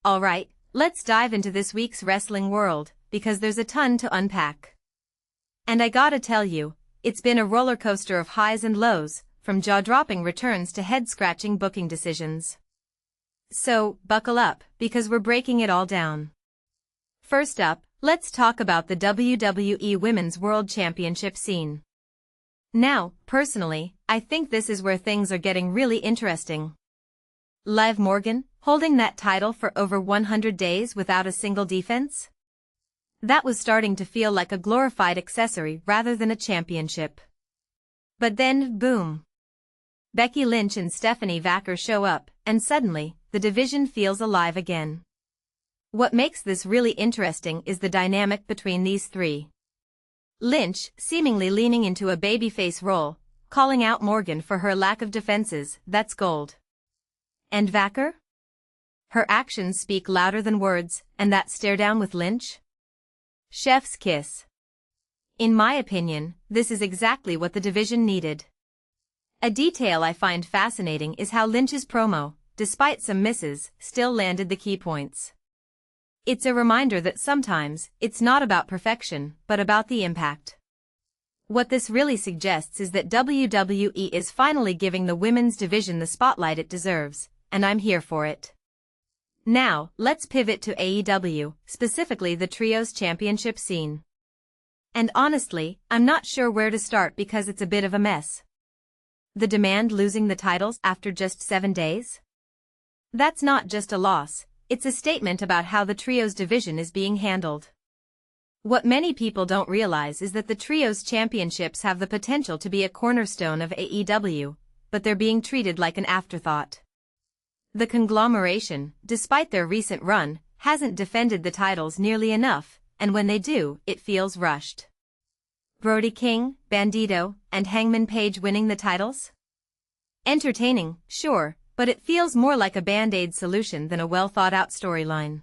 Alright, let's dive into this week's wrestling world, because there's a ton to unpack. And I gotta tell you, it's been a roller coaster of highs and lows, from jaw-dropping returns to head-scratching booking decisions. So, buckle up, because we're breaking it all down. First up, let's talk about the WWE Women's World Championship scene. Now, personally, I think this is where things are getting really interesting. Liv Morgan, holding that title for over 100 days without a single defense? That was starting to feel like a glorified accessory rather than a championship. But then, boom. Becky Lynch and Stephanie Vaquer show up, and suddenly, the division feels alive again. What makes this really interesting is the dynamic between these three. Lynch, seemingly leaning into a babyface role, calling out Morgan for her lack of defenses, that's gold. And Vaquer? Her actions speak louder than words, and that stare down with Lynch? Chef's kiss. In my opinion, this is exactly what the division needed. A detail I find fascinating is how Lynch's promo, despite some misses, still landed the key points. It's a reminder that sometimes, it's not about perfection, but about the impact. What this really suggests is that WWE is finally giving the women's division the spotlight it deserves, and I'm here for it. Now, let's pivot to AEW, specifically the Trios Championship scene. And honestly, I'm not sure where to start because it's a bit of a mess. The Demand losing the titles after just 7 days? That's not just a loss, it's a statement about how the Trios division is being handled. What many people don't realize is that the Trios Championships have the potential to be a cornerstone of AEW, but they're being treated like an afterthought. The conglomeration, despite their recent run, hasn't defended the titles nearly enough, and when they do, it feels rushed. Brody King, Bandito, and Hangman Page winning the titles? Entertaining, sure, but it feels more like a band-aid solution than a well-thought-out storyline.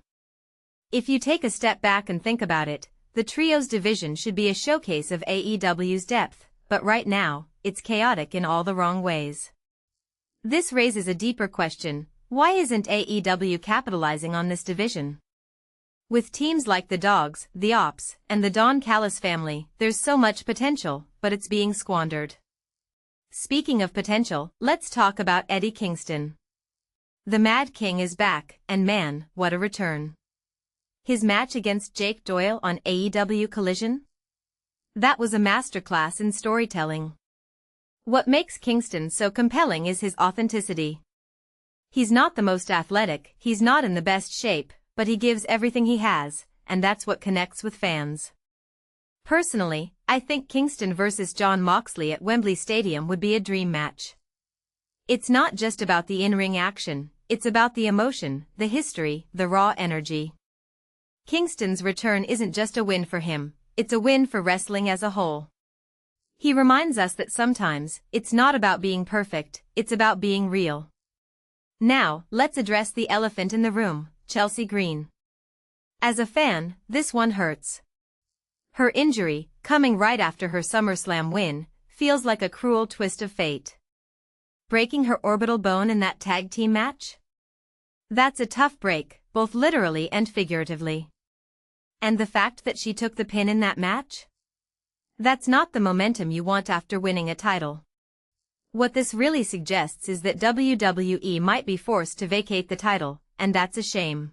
If you take a step back and think about it, the Trios division should be a showcase of AEW's depth, but right now, it's chaotic in all the wrong ways. This raises a deeper question: why isn't AEW capitalizing on this division? With teams like the Dogs, the Ops, and the Don Callis family, there's so much potential, but it's being squandered. Speaking of potential, let's talk about Eddie Kingston. The Mad King is back, and man, what a return. His match against Jake Doyle on AEW Collision? That was a masterclass in storytelling. What makes Kingston so compelling is his authenticity. He's not the most athletic, he's not in the best shape, but he gives everything he has, and that's what connects with fans. Personally, I think Kingston versus Jon Moxley at Wembley Stadium would be a dream match. It's not just about the in-ring action, it's about the emotion, the history, the raw energy. Kingston's return isn't just a win for him, it's a win for wrestling as a whole. He reminds us that sometimes, it's not about being perfect, it's about being real. Now, let's address the elephant in the room, Chelsea Green. As a fan, this one hurts. Her injury, coming right after her SummerSlam win, feels like a cruel twist of fate. Breaking her orbital bone in that tag team match? That's a tough break, both literally and figuratively. And the fact that she took the pin in that match? That's not the momentum you want after winning a title. What this really suggests is that WWE might be forced to vacate the title, and that's a shame.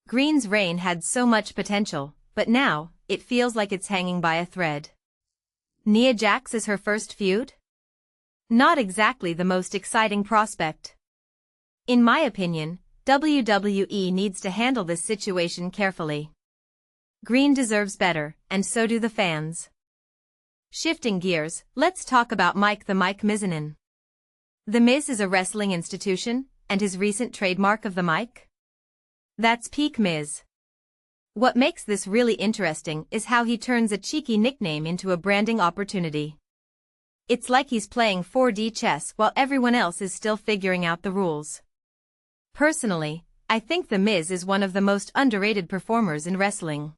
Green's reign had so much potential, but now, it feels like it's hanging by a thread. Nia Jax is her first feud? Not exactly the most exciting prospect. In my opinion, WWE needs to handle this situation carefully. Green deserves better, and so do the fans. Shifting gears, let's talk about Mike the Mic Mizanin. The Miz is a wrestling institution, and his recent trademark of the mic? That's peak Miz. What makes this really interesting is how he turns a cheeky nickname into a branding opportunity. It's like he's playing 4D chess while everyone else is still figuring out the rules. Personally, I think The Miz is one of the most underrated performers in wrestling.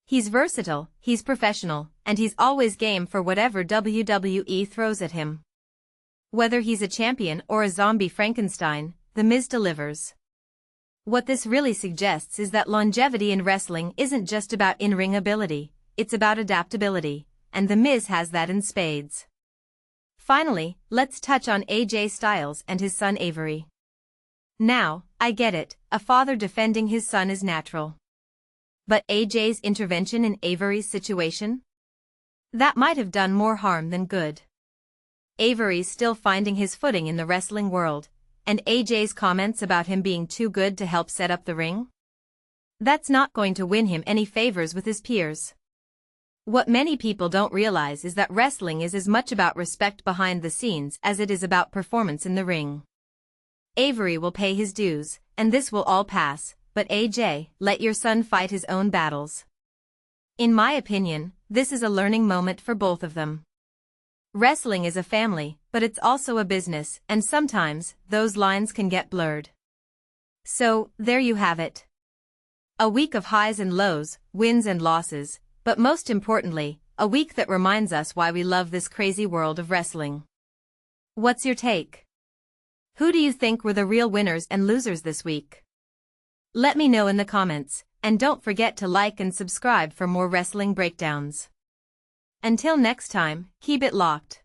He's versatile, he's professional, and he's always game for whatever WWE throws at him. Whether he's a champion or a zombie Frankenstein, The Miz delivers. What this really suggests is that longevity in wrestling isn't just about in-ring ability, it's about adaptability, and The Miz has that in spades. Finally, let's touch on AJ Styles and his son Avery. Now, I get it, a father defending his son is natural. But AJ's intervention in Avery's situation? That might have done more harm than good. Avery's still finding his footing in the wrestling world, and AJ's comments about him being too good to help set up the ring? That's not going to win him any favors with his peers. What many people don't realize is that wrestling is as much about respect behind the scenes as it is about performance in the ring. Avery will pay his dues, and this will all pass, but AJ, let your son fight his own battles. In my opinion, this is a learning moment for both of them. Wrestling is a family, but it's also a business, and sometimes, those lines can get blurred. So, there you have it. A week of highs and lows, wins and losses, but most importantly, a week that reminds us why we love this crazy world of wrestling. What's your take? Who do you think were the real winners and losers this week? Let me know in the comments, and don't forget to like and subscribe for more wrestling breakdowns. Until next time, keep it locked.